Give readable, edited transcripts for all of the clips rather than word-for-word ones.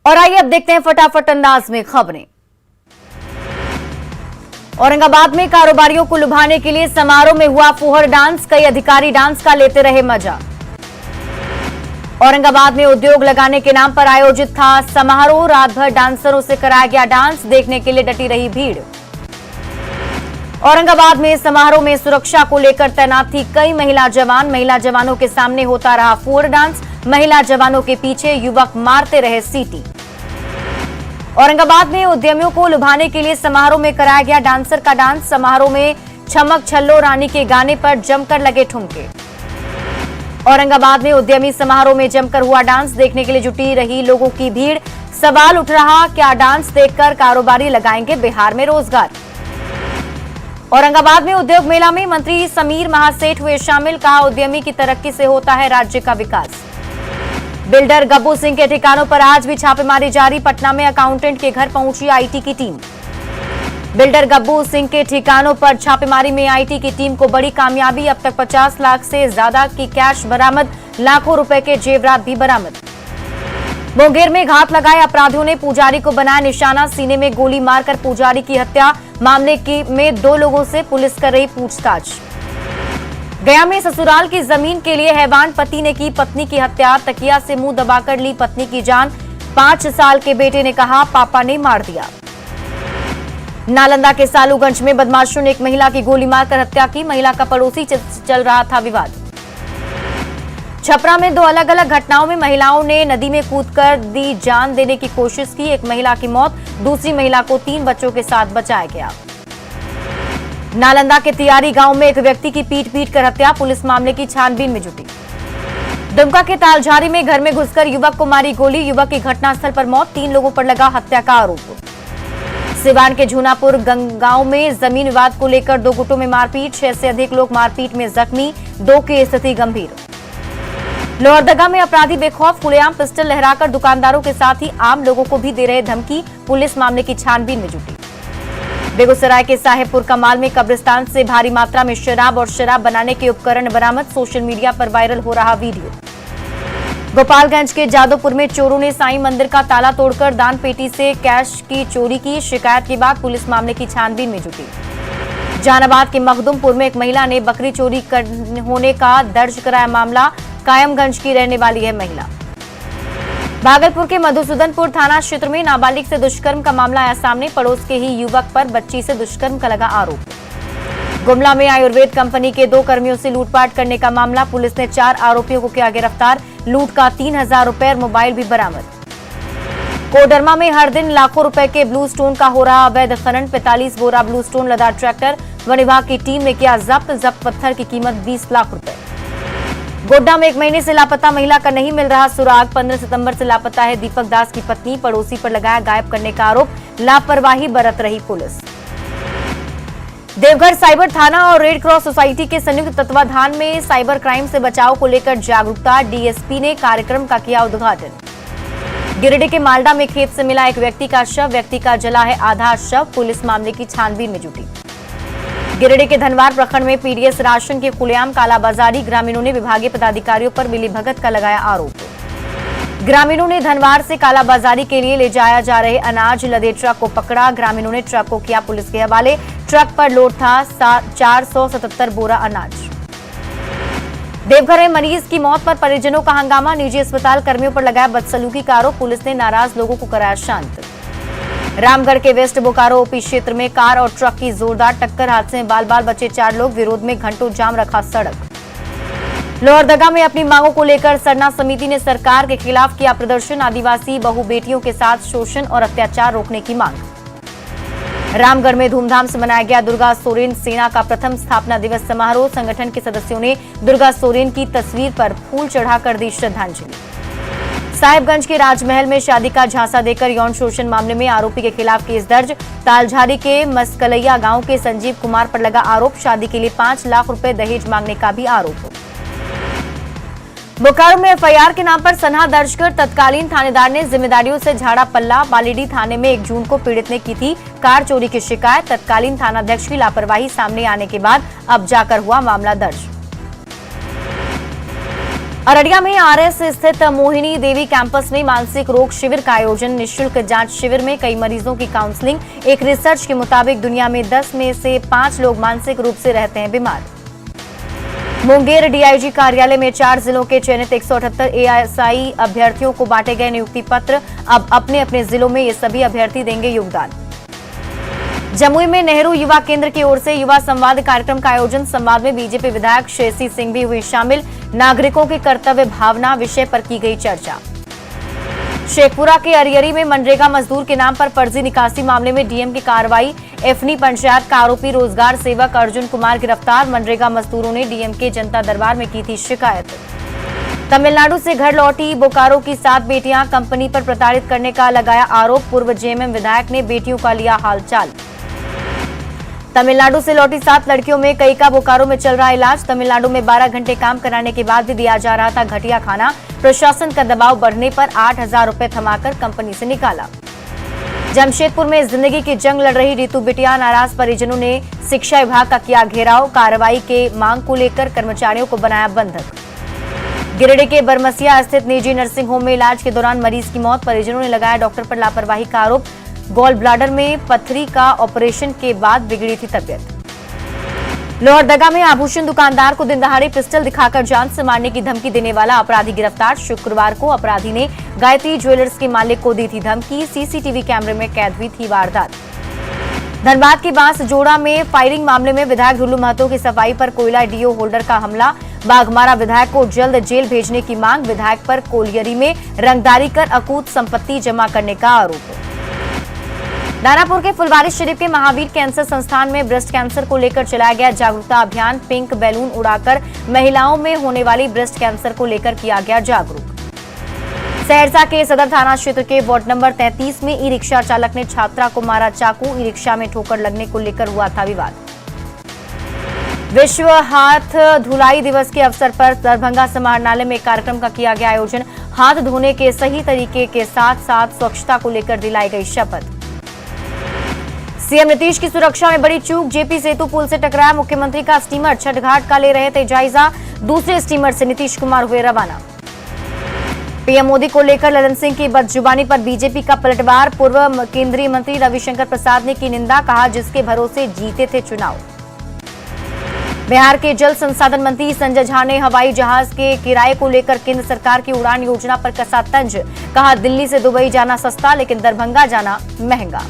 और आइए अब देखते हैं फटाफट अंदाज में खबरें। औरंगाबाद में कारोबारियों को लुभाने के लिए समारोह में हुआ फुहर डांस, कई अधिकारी डांस का लेते रहे मजा। औरंगाबाद में उद्योग लगाने के नाम पर आयोजित था समारोह, रात भर डांसरों से कराया गया डांस, देखने के लिए डटी रही भीड़। औरंगाबाद में समारोह में सुरक्षा को लेकर तैनात थी कई महिला जवानों के सामने होता रहा फुहर डांस, महिला जवानों के पीछे युवक मारते रहे सीटी। औरंगाबाद में उद्यमियों को लुभाने के लिए समारोह में कराया गया डांसर का डांस, समारोह में छमक छल्लो रानी के गाने पर जमकर लगे ठुमके। औरंगाबाद में उद्यमी समारोह में जमकर हुआ डांस, देखने के लिए जुटी रही लोगों की भीड़। सवाल उठ रहा, क्या डांस देखकर कारोबारी लगाएंगे बिहार में रोजगार? औरंगाबाद में उद्योग मेला में मंत्री समीर महासेठ हुए शामिल, कहा उद्यमी की तरक्की से होता है राज्य का विकास। बिल्डर गब्बू सिंह के ठिकानों पर आज भी छापेमारी जारी, पटना में अकाउंटेंट के घर पहुंची आईटी की टीम। बिल्डर गब्बू सिंह के ठिकानों पर छापेमारी में आईटी की टीम को बड़ी कामयाबी, अब तक 50 लाख से ज्यादा की कैश बरामद, लाखों रुपए के जेवरात भी बरामद। मुंगेर में घात लगाए अपराधियों ने पुजारी को बनाया निशाना, सीने में गोली मारकर पुजारी की हत्या, मामले में 2 लोगों से पुलिस कर रही पूछताछ। गया में ससुराल की जमीन के लिए हैवान पति ने की पत्नी की हत्या, तकिया से मुंह दबाकर ली पत्नी की जान, 5 साल के बेटे ने कहा पापा ने मार दिया। नालंदा के सालूगंज में बदमाशों ने एक महिला की गोली मारकर हत्या की, महिला का पड़ोसी चल रहा था विवाद। छपरा में 2 अलग अलग घटनाओं में महिलाओं ने नदी में कूदकर दी जान देने की कोशिश की, एक महिला की मौत, दूसरी महिला को 3 बच्चों के साथ बचाया गया। नालंदा के तियारी गांव में एक व्यक्ति की पीट कर हत्या, पुलिस मामले की छानबीन में जुटी। दुमका के तालझारी में घर में घुसकर युवक को मारी गोली, युवक की घटनास्थल पर मौत, 3 लोगों पर लगा हत्या का आरोप। सिवान के झूनापुर गांव में जमीन विवाद को लेकर 2 गुटों में मारपीट, 6 से अधिक लोग मारपीट में जख्मी, 2 की स्थिति गंभीर। लोहरदगा में अपराधी बेखौफ खुलेआम पिस्टल लहराकर दुकानदारों के साथ ही आम लोगों को भी दे रहे धमकी, पुलिस मामले की छानबीन में जुटी। बेगूसराय के साहेबपुर कमाल में कब्रिस्तान से भारी मात्रा में शराब और शराब बनाने के उपकरण बरामद, सोशल मीडिया पर वायरल हो रहा वीडियो। गोपालगंज के जादवपुर में चोरों ने साईं मंदिर का ताला तोड़कर दान पेटी से कैश की चोरी की, शिकायत के बाद पुलिस मामले की छानबीन में जुटी। जहानाबाद के मखदुमपुर में एक महिला ने बकरी चोरी होने का दर्ज कराया मामला, कायमगंज की रहने वाली है महिला। भागलपुर के मधुसूदनपुर थाना क्षेत्र में नाबालिग से दुष्कर्म का मामला आया सामने, पड़ोस के ही युवक पर बच्ची से दुष्कर्म का लगा आरोप। गुमला में आयुर्वेद कंपनी के 2 कर्मियों से लूटपाट करने का मामला, पुलिस ने 4 आरोपियों को किया गिरफ्तार, लूट का 3000 रुपए और मोबाइल भी बरामद। कोडरमा में हर दिन लाखों रुपए के ब्लू स्टोन का हो रहा अवैध खनन, 45 बोरा ब्लू स्टोन लदा ट्रैक्टर, वन विभाग की टीम ने किया जब्त पत्थर की कीमत 20 लाख रुपए। गोड्डा में 1 महीने से लापता महिला का नहीं मिल रहा सुराग, 15 सितंबर से लापता है दीपक दास की पत्नी, पड़ोसी पर लगाया गायब करने का आरोप, लापरवाही बरत रही पुलिस। देवघर साइबर थाना और रेड क्रॉस सोसाइटी के संयुक्त तत्वाधान में साइबर क्राइम से बचाव को लेकर जागरूकता, डीएसपी ने कार्यक्रम का किया उद्घाटन। गिरिडीह के मालडा में खेत से मिला एक व्यक्ति का शव, व्यक्ति का जला है आधा शव, पुलिस मामले की छानबीन में जुटी। गिरिडीह के धनवार प्रखंड में पीडीएस राशन की खुलेआम कालाबाजारी, ग्रामीणों ने विभागीय पदाधिकारियों पर मिलीभगत का लगाया आरोप। ग्रामीणों ने धनवार से कालाबाजारी के लिए ले जाया जा रहे अनाज लदे ट्रक को पकड़ा, ग्रामीणों ने ट्रक को किया पुलिस के हवाले, ट्रक पर लोड था 477 बोरा अनाज। देवघर में मरीज की मौत पर परिजनों का हंगामा, निजी अस्पताल कर्मियों पर लगाया बदसलूकी का आरोप, पुलिस ने नाराज लोगों को कराया शांत। रामगढ़ के वेस्ट बोकारो ओपी क्षेत्र में कार और ट्रक की जोरदार टक्कर, हादसे में बाल बाल बचे 4 लोग, विरोध में घंटों जाम रखा सड़क। लोहरदगा में अपनी मांगों को लेकर सरना समिति ने सरकार के खिलाफ किया प्रदर्शन, आदिवासी बहु बेटियों के साथ शोषण और अत्याचार रोकने की मांग। रामगढ़ में धूमधाम से मनाया गया दुर्गा सोरेन सेना का प्रथम स्थापना दिवस समारोह, संगठन के सदस्यों ने दुर्गा सोरेन की तस्वीर पर फूल चढ़ाकर दी श्रद्धांजलि। साहिबगंज के राजमहल में शादी का झांसा देकर यौन शोषण मामले में आरोपी के खिलाफ केस दर्ज, तालझारी के मस्कलैया गांव के संजीव कुमार पर लगा आरोप, शादी के लिए 5 लाख रुपए दहेज मांगने का भी आरोप। बोकारो में एफआईआर के नाम पर सनहा दर्ज कर तत्कालीन थानेदार ने जिम्मेदारियों से झाड़ा पल्ला, बालीडीह थाने में 1 जून को पीड़ित ने की थी कार चोरी की शिकायत, तत्कालीन थानाध्यक्ष की लापरवाही सामने आने के बाद अब जाकर हुआ मामला दर्ज। अररिया में आरएस स्थित मोहिनी देवी कैंपस में मानसिक रोग शिविर का आयोजन। निःशुल्क जांच शिविर में कई मरीजों की काउंसलिंग। एक रिसर्च के मुताबिक दुनिया में 10 में से 5 लोग मानसिक रूप से रहते हैं बीमार। मुंगेर डीआईजी कार्यालय में 4 जिलों के चयनित 178 एएसआई अभ्यर्थियों को बांटे गए नियुक्ति पत्र। अब अपने अपने जिलों में ये सभी अभ्यर्थी देंगे योगदान। जमुई में नेहरू युवा केंद्र की ओर से युवा संवाद कार्यक्रम का आयोजन। संवाद में बीजेपी विधायक श्रेयसी सिंह भी हुई शामिल। नागरिकों की कर्तव्य भावना विषय पर की गई चर्चा। शेखपुरा के अरियरी में मनरेगा मजदूर के नाम पर फर्जी निकासी मामले में डीएम की कार्रवाई। एफनी पंचायत का आरोपी रोजगार सेवक अर्जुन कुमार गिरफ्तार। मनरेगा मजदूरों ने डीएम के जनता दरबार में की थी शिकायत। तमिलनाडु से घर लौटी बोकारो की 7 बेटियां, कंपनी पर प्रताड़ित करने का लगाया आरोप। पूर्व जेएमएम विधायक ने बेटियों का लिया हालचाल। तमिलनाडु से लौटी 7 लड़कियों में कई का बोकारो में चल रहा इलाज। तमिलनाडु में 12 घंटे काम कराने के बाद भी दिया जा रहा था घटिया खाना। प्रशासन का दबाव बढ़ने पर 8,000 रुपए थमाकर कंपनी से निकाला। जमशेदपुर में जिंदगी की जंग लड़ रही रितु बिटिया, नाराज परिजनों ने शिक्षा विभाग का किया घेराव। कार्रवाई के मांग को लेकर कर्मचारियों को बनाया बंधक। गिरिडीह के बरमसिया स्थित निजी नर्सिंग होम में इलाज के दौरान मरीज की मौत। परिजनों ने लगाया डॉक्टर पर लापरवाही का आरोप। गॉल ब्लाडर में पथरी का ऑपरेशन के बाद बिगड़ी थी तबियत। लोहरदगा में आभूषण दुकानदार को दिन दहाड़े पिस्टल दिखाकर जान से मारने की धमकी देने वाला अपराधी गिरफ्तार। शुक्रवार को अपराधी ने गायत्री ज्वेलर्स के मालिक को दी थी धमकी। सीसीटीवी कैमरे में कैद हुई थी वारदात। धनबाद के बांस जोड़ा में फायरिंग मामले में विधायक ढुल्लू महतो की सफाई पर कोयला डीओ होल्डर का हमला। बाघमारा विधायक को जल्द जेल भेजने की मांग। विधायक पर कोलियरी में रंगदारी कर अकूत संपत्ति जमा करने का आरोप। दानापुर के फुलवारीशरीफ के महावीर कैंसर संस्थान में ब्रेस्ट कैंसर को लेकर चलाया गया जागरूकता अभियान। पिंक बैलून उड़ाकर महिलाओं में होने वाली ब्रेस्ट कैंसर को लेकर किया गया जागरूक। सहरसा के सदर थाना क्षेत्र के वार्ड नंबर 33 में ई रिक्शा चालक ने छात्रा को मारा चाकू। ई रिक्शा में ठोकर लगने को लेकर हुआ था विवाद। विश्व हाथ धुलाई दिवस के अवसर पर दरभंगा समाहरणालय में कार्यक्रम का किया गया आयोजन। हाथ धोने के सही तरीके के साथ साथ स्वच्छता को लेकर दिलाई गई शपथ। सीएम नीतीश की सुरक्षा में बड़ी चूक। जेपी सेतु पुल से टकराया मुख्यमंत्री का स्टीमर। छठ घाट का ले रहे थे जायजा। दूसरे स्टीमर से नीतीश कुमार हुए रवाना। पीएम मोदी को लेकर ललन सिंह की बदजुबानी पर बीजेपी का पलटवार। पूर्व केंद्रीय मंत्री रविशंकर प्रसाद ने की निंदा। कहा जिसके भरोसे जीते थे चुनाव। बिहार के जल संसाधन मंत्री संजय झा ने हवाई जहाज के किराए को लेकर केंद्र सरकार की उड़ान योजना पर कसा तंज। कहा दिल्ली से दुबई जाना सस्ता लेकिन दरभंगा जाना महंगा।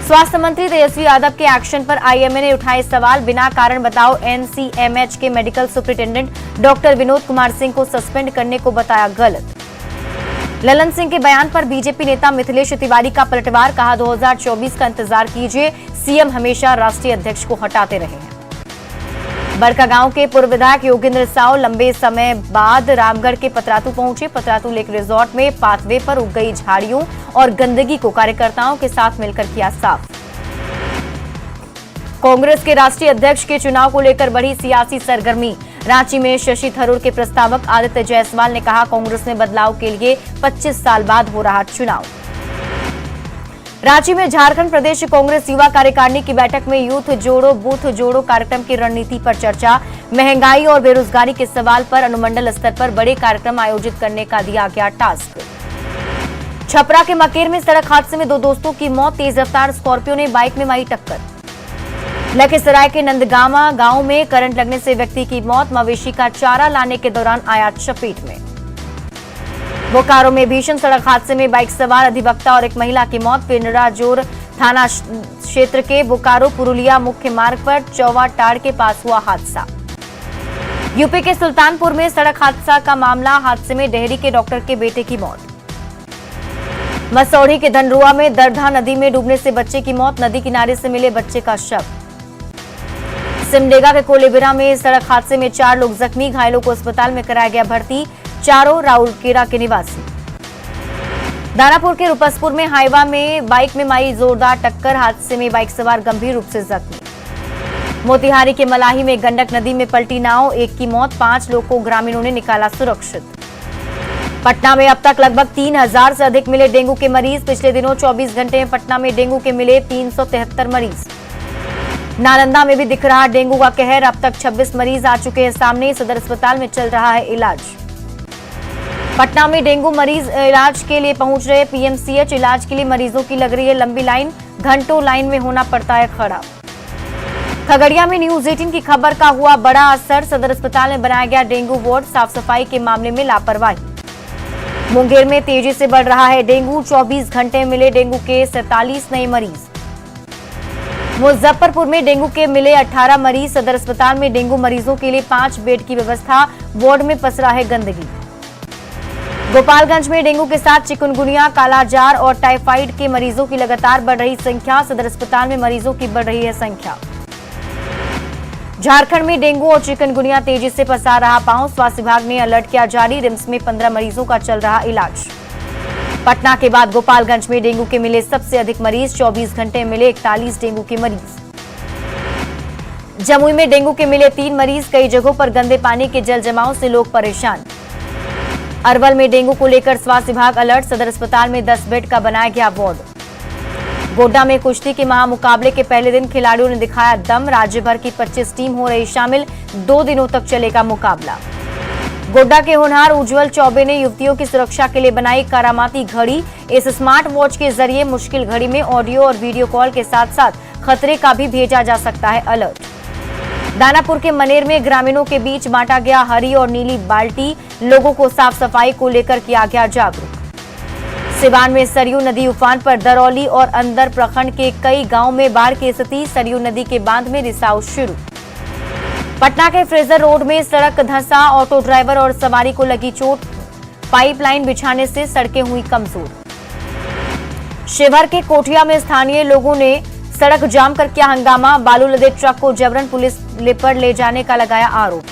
स्वास्थ्य मंत्री तेजस्वी यादव के एक्शन पर आईएमए ने उठाए सवाल। बिना कारण बताओ एनसीएमएच के medical superintendent doctor Vinod Kumar Singh को सस्पेंड करने को बताया गलत। ललन सिंह के बयान पर बीजेपी नेता मिथिलेश तिवारी का पलटवार। कहा 2024 का इंतजार कीजिए, सीएम हमेशा राष्ट्रीय अध्यक्ष को हटाते रहे हैं। बड़कागांव के पूर्व विधायक योगेंद्र साव लंबे समय बाद रामगढ़ के पतरातू पहुंचे। पतरातू लेक रिजॉर्ट में पाथवे पर उग गई झाड़ियों और गंदगी को कार्यकर्ताओं के साथ मिलकर किया साफ। कांग्रेस के राष्ट्रीय अध्यक्ष के चुनाव को लेकर बढ़ी सियासी सरगर्मी। रांची में शशि थरूर के प्रस्तावक आदित्य जायसवाल ने कहा कांग्रेस में बदलाव के लिए 25 साल बाद हो रहा चुनाव। रांची में झारखंड प्रदेश कांग्रेस युवा कार्यकारिणी की बैठक में यूथ जोड़ो बूथ जोड़ो कार्यक्रम की रणनीति पर चर्चा। महंगाई और बेरोजगारी के सवाल पर अनुमंडल स्तर पर बड़े कार्यक्रम आयोजित करने का दिया गया टास्क। छपरा के मकेर में सड़क हादसे में 2 दोस्तों की मौत। तेज रफ्तार स्कॉर्पियो ने बाइक में मारी टक्कर। लखीसराय के नंदगामा गांव में करंट लगने से व्यक्ति की मौत। मवेशी का चारा लाने के दौरान आया चपेट में। बोकारो में भीषण सड़क हादसे में बाइक सवार अधिवक्ता और एक महिला की मौत। पिंडराजोर थाना क्षेत्र के बोकारो पुरुलिया मुख्य मार्ग पर चौवा टाड़ के पास हुआ हादसा। यूपी के सुल्तानपुर में सड़क हादसा का मामला। हादसे में डेहरी के डॉक्टर के बेटे की मौत। मसौढ़ी के धनरुआ में दरधा नदी में डूबने से बच्चे की मौत। नदी किनारे से मिले बच्चे का शव। सिमडेगा के कोलेबिरा में सड़क हादसे में 4 लोग जख्मी। घायलों को अस्पताल में कराया गया भर्ती। चारों राउरकेला के निवासी। दानापुर के रुपसपुर में हाईवा में बाइक में मारी जोरदार टक्कर। हादसे में बाइक सवार गंभीर रूप से जख्मी। मोतिहारी के मलाही में गंडक नदी में पलटी नाव। 1 की मौत। 5 लोग को ग्रामीणों ने निकाला सुरक्षित। पटना में अब तक लगभग 3000 से अधिक मिले डेंगू के मरीज। पिछले दिनों 24 घंटे में पटना में डेंगू के मिले 373 मरीज। नालंदा में भी दिख रहा डेंगू का कहर। अब तक 26 मरीज आ चुके हैं सामने। सदर अस्पताल में चल रहा है इलाज। पटना में डेंगू मरीज इलाज के लिए पहुंच रहे पीएमसीएच। इलाज के लिए मरीजों की लग रही है लंबी लाइन। घंटों लाइन में होना पड़ता है खड़ा। खगड़िया में न्यूज 18 की खबर का हुआ बड़ा असर। सदर अस्पताल में बनाया गया डेंगू वार्ड। साफ सफाई के मामले में लापरवाही। मुंगेर में तेजी से बढ़ रहा है डेंगू। 24 घंटे में मिले डेंगू के 47 नए मरीज। मुजफ्फरपुर में डेंगू के मिले 18 मरीज। सदर अस्पताल में डेंगू मरीजों के लिए 5 बेड की व्यवस्था। वार्ड में पसरा है गंदगी। गोपालगंज में डेंगू के साथ चिकुनगुनिया, कालाजार और टाइफाइड के मरीजों की लगातार बढ़ रही संख्या। सदर अस्पताल में मरीजों की बढ़ रही है संख्या। झारखंड में डेंगू और चिकनगुनिया तेजी से पसार रहा पांव। स्वास्थ्य विभाग ने अलर्ट किया जारी। रिम्स में 15 मरीजों का चल रहा इलाज। पटना के बाद गोपालगंज में डेंगू के मिले सबसे अधिक मरीज। 24 घंटे में मिले 41 डेंगू के मरीज। जमुई में डेंगू के मिले 3 मरीज। कई जगहों पर गंदे पानी के जल जमाव से लोग परेशान। अरवल में डेंगू को लेकर स्वास्थ्य विभाग अलर्ट। सदर अस्पताल में 10 बेड का बनाया गया वार्ड। गोड्डा में कुश्ती के महामुकाबले के पहले दिन खिलाड़ियों ने दिखाया दम। राज्य भर की 25 टीम हो रही शामिल। 2 दिनों तक चलेगा मुकाबला। गोड्डा के होनहार उज्जवल चौबे ने युवतियों की सुरक्षा के लिए बनाई करामाती घड़ी। इस स्मार्ट वॉच के जरिए मुश्किल घड़ी में ऑडियो और वीडियो कॉल के साथ साथ खतरे का भी भेजा जा सकता है अलर्ट। दानापुर के मनेर में ग्रामीणों के बीच बांटा गया हरी और नीली बाल्टी। लोगों को साफ सफाई को लेकर किया गया जागरूक। सिवान में सरयू नदी उफान पर। दरौली और अंदर प्रखंड के कई गांव में बाढ़ की स्थिति। सरयू नदी के बांध में रिसाव शुरू। पटना के फ्रेजर रोड में सड़क धंसा। ऑटो ड्राइवर और सवारी को लगी चोट। पाइपलाइन बिछाने से सड़कें हुई कमजोर। शिवहर के कोठिया में स्थानीय लोगों ने सड़क जाम कर किया हंगामा। बालू लदे ट्रक को जबरन पुलिस पर ले जाने का लगाया आरोप।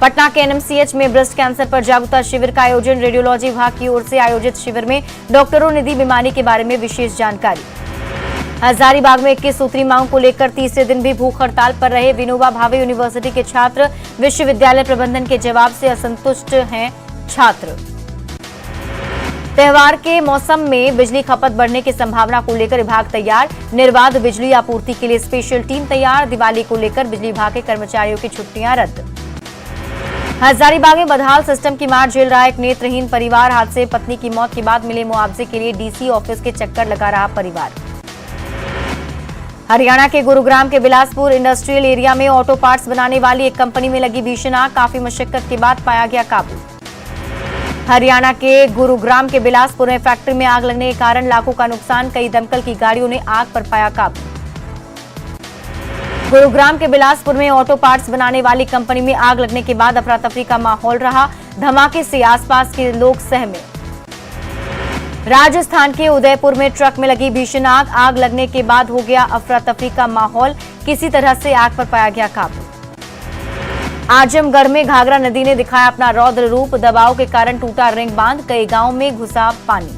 पटना के एनएमसीएच में ब्रेस्ट कैंसर पर जागरूकता शिविर का आयोजन। रेडियोलॉजी विभाग की ओर से आयोजित शिविर में डॉक्टरों ने दी बीमारी के बारे में विशेष जानकारी। हजारीबाग में 21 सूत्री मांग को लेकर तीसरे दिन भी भूख हड़ताल पर रहे विनोबा भावे यूनिवर्सिटी के छात्र। विश्वविद्यालय प्रबंधन के जवाब से असंतुष्ट हैं छात्र। त्योहार के मौसम में बिजली खपत बढ़ने की संभावना को लेकर विभाग तैयार। निर्बाध बिजली आपूर्ति के लिए स्पेशल टीम तैयार। दिवाली को लेकर बिजली विभाग के कर्मचारियों की छुट्टियां रद्द। हजारीबाग में बदहाल सिस्टम की मार झेल रहा एक नेत्रहीन परिवार। हादसे में पत्नी की मौत के बाद मिले मुआवजे के लिए डीसी ऑफिस के चक्कर लगा रहा परिवार। हरियाणा के गुरुग्राम के बिलासपुर इंडस्ट्रियल एरिया में ऑटो पार्ट्स बनाने वाली एक कंपनी में लगी भीषण आग। काफी मशक्कत के बाद पाया गया काबू। हरियाणा के गुरुग्राम के बिलासपुर में फैक्ट्री में आग लगने के कारण लाखों का नुकसान। कई दमकल की गाड़ियों ने आग पर पाया काबू। गुरुग्राम के बिलासपुर में ऑटो पार्ट्स बनाने वाली कंपनी में आग लगने के बाद अफरा तफरी का माहौल रहा। धमाके से आसपास के लोग सहमे। राजस्थान के उदयपुर में ट्रक में लगी भीषण आग। आग लगने के बाद हो गया अफरा तफरी का माहौल। किसी तरह से आग पर पाया गया काबू। आजमगढ़ में घाघरा नदी ने दिखाया अपना रौद्र रूप। दबाव के कारण टूटा रिंग बांध। कई गांवों में घुसा पानी।